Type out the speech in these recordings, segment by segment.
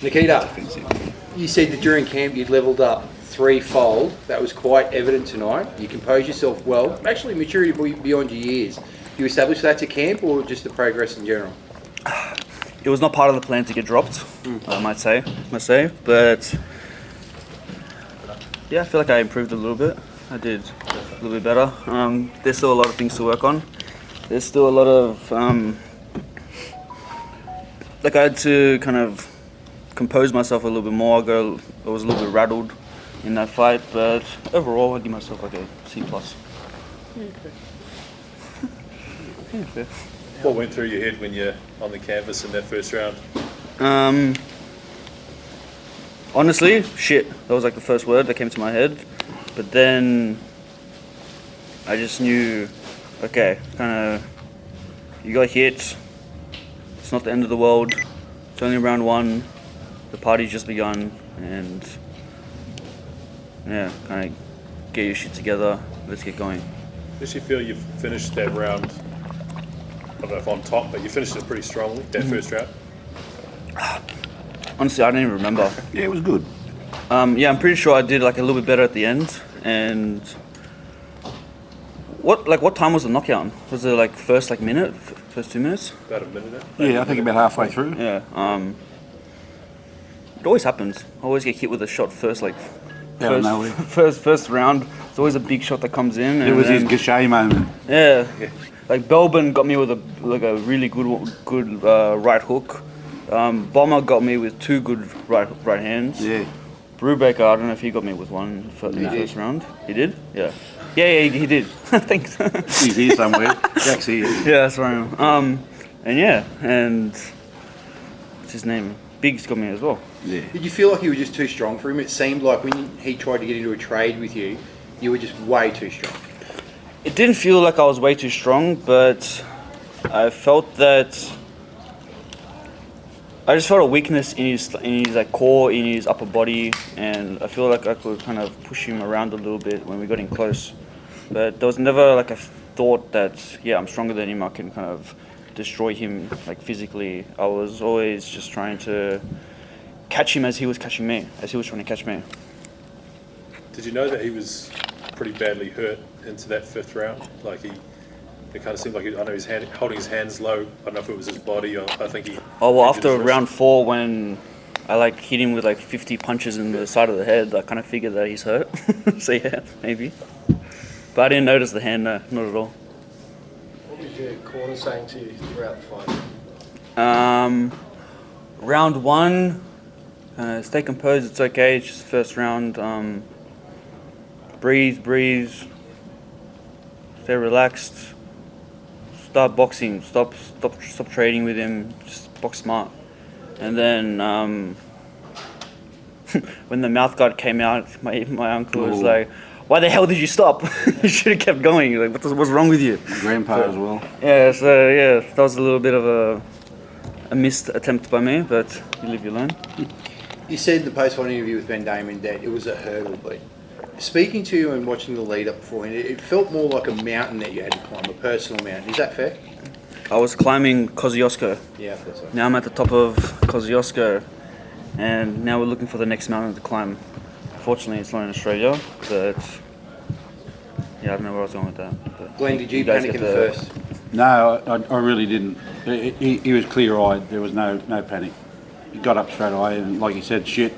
Nikita, you said that during camp you'd levelled up threefold. That was quite evident tonight. You composed yourself well. Actually, maturity beyond your years. You established that to camp or just the progress in general? It was not part of the plan to get dropped, I must say. But yeah, I feel like I improved a little bit. I did a little bit better. There's still a lot of things to work on. There's still a lot of I had to kind of compose myself a little bit more. I was a little bit rattled in that fight, but overall I give myself like a C+. Yeah. What went through your head when you're on the canvas in that first round? Honestly, shit. That was like the first word that came to my head. But then I just knew, okay, you got hit. It's not the end of the world. It's only round one. The party's just begun, and yeah, kind of get your shit together. Let's get going. Did you feel you finished that round? I don't know if on top, but you finished it pretty strongly, that first round? Honestly, I don't even remember. Yeah, it was good. Yeah, I'm pretty sure I did like a little bit better at the end. And what time was the knockout? Was it like first minute, first 2 minutes? About a minute. Yeah, I think about halfway through. Yeah. It always happens. I always get hit with a shot first first round. It's always a big shot that comes in. It was his Gachet moment. Yeah. Like Belbin got me with a really good right hook. Bomber got me with two good right hands. Yeah. Brubaker, I don't know if he got me with one in the first round. He did? Yeah. Yeah, he did. Thanks. He's here somewhere. Jack's here. Yeah, that's right. And what's his name? Biggs got me as well. Yeah. Did you feel like you were just too strong for him? It seemed like when he tried to get into a trade with you, you were just way too strong. It didn't feel like I was way too strong, but I felt that I just felt a weakness in his like core, in his upper body, and I feel like I could kind of push him around a little bit when we got in close. But there was never like a thought that I'm stronger than him. I can kind of destroy him like physically. I was always just trying to catch him as he was catching me, as he was trying to catch me. Did you know that he was pretty badly hurt into that fifth round? Like it kind of seemed like I know he's holding his hands low. I don't know if it was his body or I think he. Oh well, after round 4 when I hit him with 50 punches in the side of the head, I kind of figured that he's hurt. So yeah, maybe. But I didn't notice the hand, no, not at all. What was your corner saying to you throughout the fight? Round 1, stay composed, it's okay, it's just the first round. Breathe, stay relaxed, start boxing, stop trading with him, just box smart. And then when the mouth guard came out, my uncle was like, why the hell did you stop? You should have kept going. Like, what's wrong with you? Grandpa as well. Yeah, so yeah, that was a little bit of a missed attempt by me, but you live, you learn. You said in the post-fight interview with Ben Damon that it was a hurdle, but speaking to you and watching the lead-up beforehand, it felt more like a mountain that you had to climb, a personal mountain. Is that fair? I was climbing Kosciuszko. Yeah, I thought so. Now I'm at the top of Kosciuszko, and now we're looking for the next mountain to climb. Fortunately, it's not in Australia, but yeah, I don't know where I was going with that. But Glenn, did you panic in the first? No, I really didn't. He was clear-eyed. There was no panic. He got up straight away and, like he said, shit.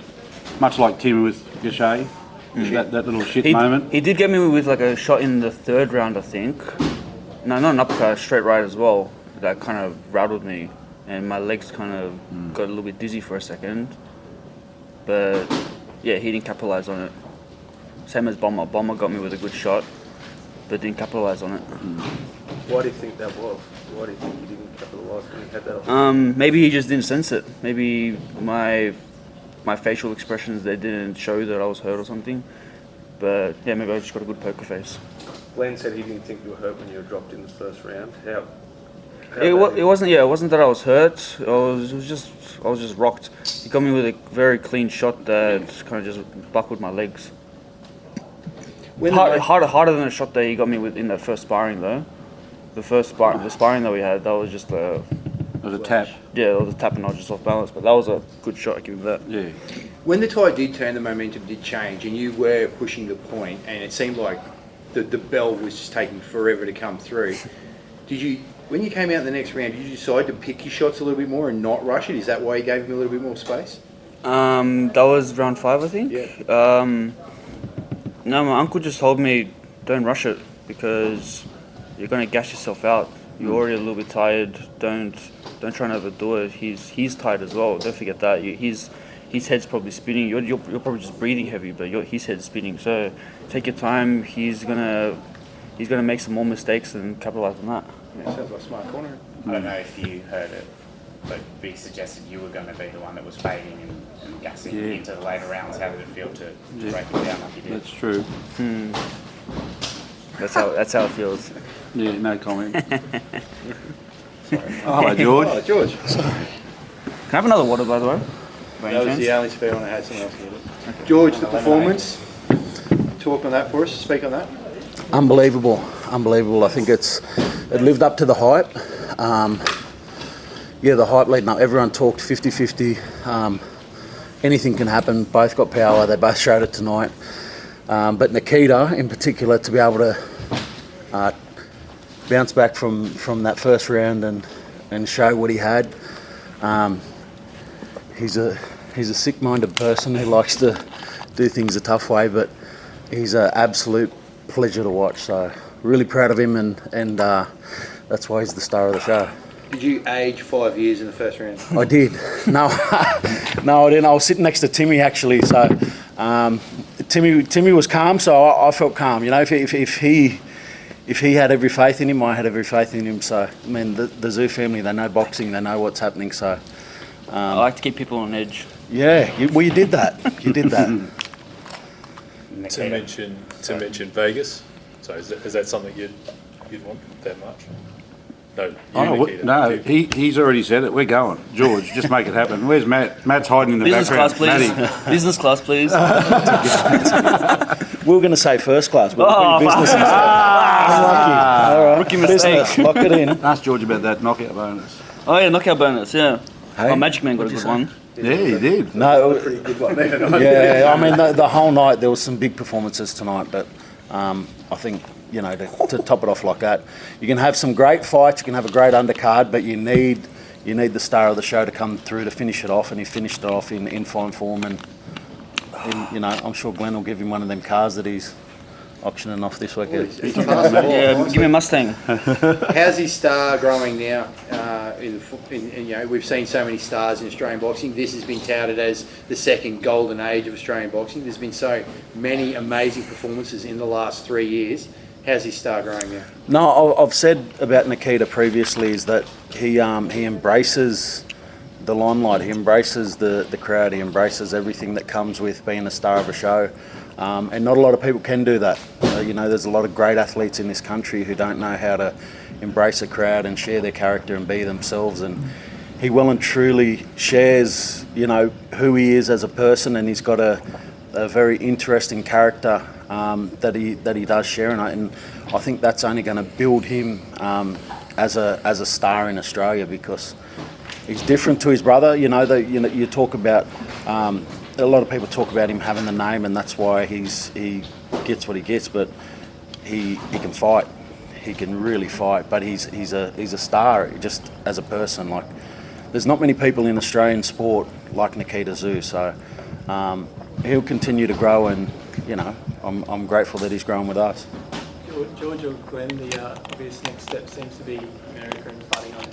Much like Tim with Gachet, that little shit moment. He did get me with a shot in the third round, I think. No, not an uppercut, a straight right as well. That kind of rattled me, and my legs kind of got a little bit dizzy for a second. But yeah, he didn't capitalize on it. Same as Bomber. Bomber got me with a good shot, but didn't capitalize on it. Why do you think that was? Why do you think you didn't capitalise when you had that? Maybe he just didn't sense it. Maybe my facial expressions, they didn't show that I was hurt or something. But yeah, maybe I just got a good poker face. Glenn said he didn't think you were hurt when you were dropped in the first round. It wasn't that I was hurt. I was just rocked. He got me with a very clean shot that kind of just buckled my legs. Harder than a shot that he got me with in that first sparring though. The sparring that we had, that was just It was a tap. Yeah, it was a tap and I was just off balance, but that was a good shot. I give him that. Yeah. When the tide did turn, the momentum did change, and you were pushing the point, and it seemed like the bell was just taking forever to come through. When you came out in the next round, did you decide to pick your shots a little bit more and not rush it? Is that why you gave him a little bit more space? That was round 5, I think. Yeah. No, my uncle just told me don't rush it because you're gonna gas yourself out. You're already a little bit tired. Don't try and overdo it. He's tired as well. Don't forget that. His head's probably spinning. You're probably just breathing heavy, but his head's spinning. So take your time. He's gonna make some more mistakes and capitalize on that. Yeah, sounds like a smart corner. I don't know if you heard it, but Big suggested you were going to be the one that was fading and gassing into the later rounds. How did it feel to break it down like you did? That's true. That's how it feels. Yeah, no comment. Hello, George. Oh, George. Can I have another water, by the way? By That any was the chance? only spare one I had. Someone else get it. Okay. George, the performance. Talk on that for us. Speak on that. Unbelievable. I think it lived up to the hype. The hype leading up, everyone talked 50-50. Anything can happen. Both got power. They both showed it tonight. But Nikita, in particular, to be able to bounce back from that first round and show what he had. He's a sick-minded person who likes to do things a tough way, but he's an absolute pleasure to watch. So really proud of him, and that's why he's the star of the show. Did you age 5 years in the first round? I did. No, no, I didn't. I was sitting next to Timmy actually. So Timmy was calm, so I felt calm. You know, if he had every faith in him, I had every faith in him. So I mean, the Tszyu family, they know boxing, they know what's happening. So I like to keep people on edge. yeah, you did that. You did that. To mention Vegas. So is that something you'd want that much? No, Nikita. He's already said it. We're going. George, just make it happen. Where's Matt? Matt's hiding in the Business class, background. please. Business class, please. We were going to say first class, but business. Unlucky. All right, Rookie mistake. business. Lock it in. Ask George about that knockout bonus. Oh yeah, knockout bonus. Yeah. Hey, Oh, Magic Man got a good one. Yeah, he did. No, Pretty good one there. yeah. I mean, the whole night there was some big performances tonight, but I think, you know, to top it off like that, you can have some great fights, you can have a great undercard, but you need the star of the show to come through to finish it off, and he finished it off in fine form. And you know, I'm sure Glenn will give him one of them cars that he's auctioning off this weekend. Yeah, give me a Mustang. How's his star growing now? You know, we've seen so many stars in Australian boxing. This has been touted as the second golden age of Australian boxing. There's been so many amazing performances in the last 3 years. How's his star growing now? No, I've said about Nikita previously is that he embraces the limelight, he embraces the crowd, he embraces everything that comes with being a star of a show. And not a lot of people can do that. You know, there's a lot of great athletes in this country who don't know how to embrace a crowd and share their character and be themselves. And he well and truly shares, you know, who he is as a person, and he's got a very interesting character that he does share. And I think that's only going to build him as a star in Australia, because he's different to his brother. You talk about. A lot of people talk about him having the name, and that's why he gets what he gets. But he can fight. He can really fight. But he's a star just as a person. Like, there's not many people in Australian sport like Nikita Tszyu. So he'll continue to grow, and you know, I'm grateful that he's growing with us. George or Glenn, the obvious next step seems to be America and fighting on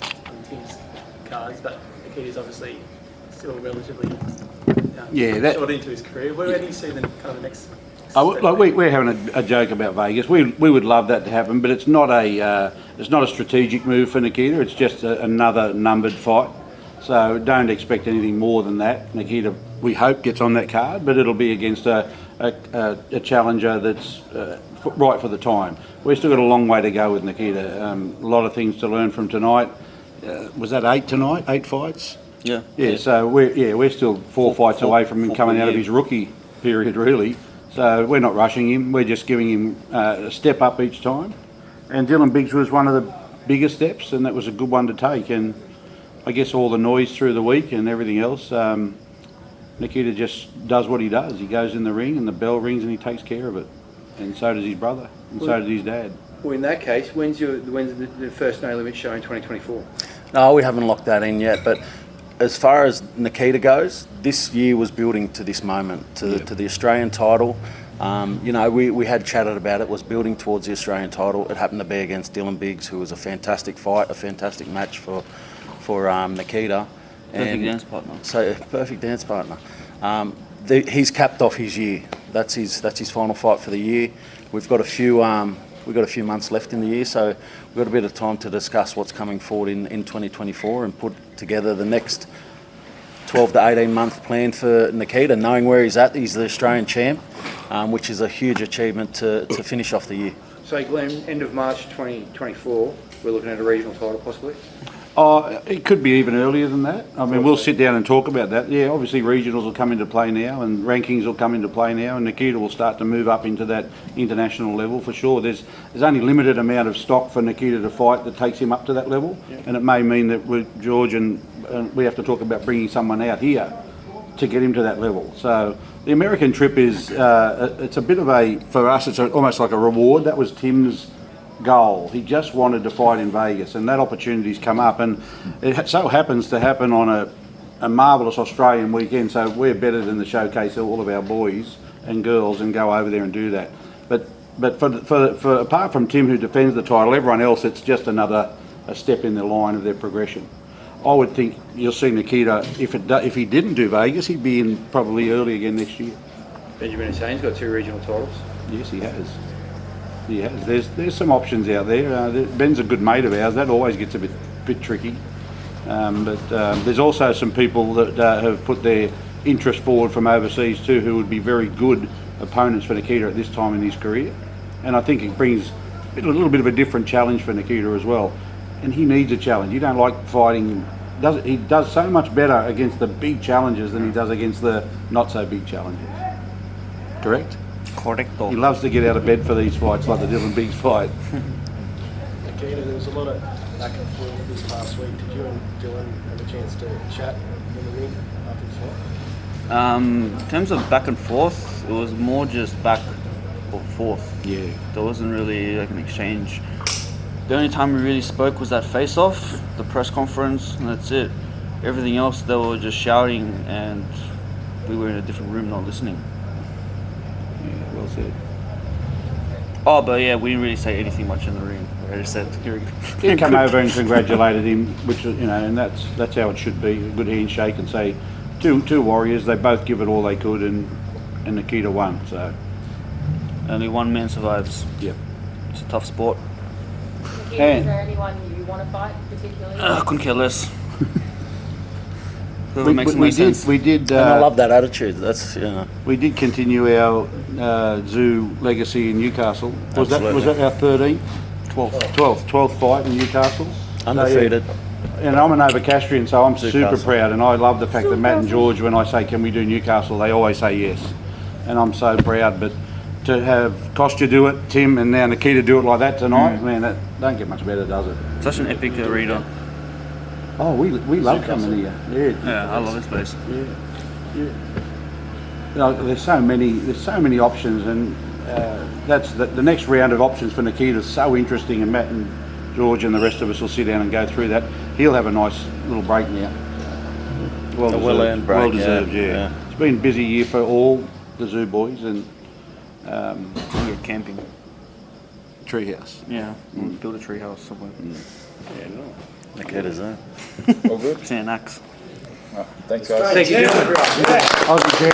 Tim's cards, but Nikita's obviously still relatively short into his career. Where do you see the kind of the next step? We're having a joke about Vegas. We would love that to happen, but it's not a strategic move for Nikita. It's just another numbered fight. So don't expect anything more than that. Nikita, we hope, gets on that card, but it'll be against a challenger that's right for the time. We've still got a long way to go with Nikita. A lot of things to learn from tonight. Was that 8 tonight? 8 fights? Yeah. Yeah. So we're still four fights away from him coming out of his rookie period, really. So we're not rushing him. We're just giving him a step up each time. And Dylan Biggs was one of the bigger steps, and that was a good one to take. And I guess, all the noise through the week and everything else, Nikita just does what he does. He goes in the ring and the bell rings and he takes care of it. And so does his brother, and so does his dad. Well, in that case, when's the first No Limit show in 2024? No, we haven't locked that in yet, but as far as Nikita goes, this year was building to this moment, to the Australian title. You know, we had chatted about it, was building towards the Australian title. It happened to be against Dylan Biggs, who was a fantastic fight, a fantastic match for Nikita. Perfect dance partner. So, perfect dance partner. He's capped off his year. That's his final fight for the year. We've got a few months left in the year, so we've got a bit of time to discuss what's coming forward in 2024 and put together the next 12 to 18 month plan for Nikita, knowing where he's at. He's the Australian champ, which is a huge achievement to finish off the year. So, Glenn, end of March 2024, we're looking at a regional title possibly? It could be even earlier than that. I mean, we'll sit down and talk about that. Yeah, obviously regionals will come into play now and rankings will come into play now, and Nikita will start to move up into that international level for sure. There's only limited amount of stock for Nikita to fight that takes him up to that level, and it may mean that with George and we have to talk about bringing someone out here to get him to that level. So the American trip is, it's a bit of a, for us, it's almost like a reward. That was Tim's goal. He just wanted to fight in Vegas, and that opportunity's come up, and it so happens to happen on a marvellous Australian weekend, so we're better than the showcase all of our boys and girls and go over there and do that. But for apart from Tim, who defends the title, everyone else, it's just a step in the line of their progression. I would think you'll see Nikita, if he didn't do Vegas, he'd be in probably early again next year. Benjamin Hussein's got 2 regional titles. Yes, he has. He has. There's some options out there. Ben's a good mate of ours. That always gets a bit tricky. But there's also some people that have put their interest forward from overseas too, who would be very good opponents for Nikita at this time in his career. And I think it brings a little bit of a different challenge for Nikita as well. And he needs a challenge. He don't like fighting. He does so much better against the big challenges than he does against the not so big challenges. Correct? Correcto. He loves to get out of bed for these fights, like the Dylan Biggs fight. Nikita, there was a lot of back and forth this past week. Did you and Dylan have a chance to chat in the ring after the fight? In terms of back and forth, it was more just back or forth. Yeah. There wasn't really like an exchange. The only time we really spoke was that face-off, the press conference, and that's it. Everything else, they were just shouting, and we were in a different room not listening. Yeah, well said. Oh, but yeah, we didn't really say anything much in the ring. We just said, He came over and congratulated him, which, and that's how it should be. A good handshake and say, two warriors, they both give it all they could, and Nikita won. So only one man survives. Yep. It's a tough sport. Nikita, is there anyone you want to fight particularly? I couldn't care less. Whoever makes the most sense. We did. And I love that attitude. That's We did continue our Tszyu legacy in Newcastle. Was that our 13th? 12th fight in Newcastle. undefeated. So, yeah. And I'm an Overcastrian, so I'm super Newcastle. proud, and I love the fact that Matt and George, when I say, can we do Newcastle, they always say yes. And I'm so proud, but to have Kostya do it, Tim, and now Nikita do it like that tonight, man, that don't get much better, does it? Such an epic arena. Oh, we love coming here. Yeah, I love this place. Yeah. You know, there's so many options, and that's the next round of options for Nikita is so interesting, and Matt and George and the rest of us will sit down and go through that. He'll have a nice little break now. Well-earned break, Well deserved, yeah. It's been a busy year for all the Tszyu boys, and We were camping. Treehouse. Yeah, we'll build a tree house somewhere. Yeah, no. Nikitas, All good? Sand axe. Thanks, guys. Thank you, gentlemen. Aussie champion.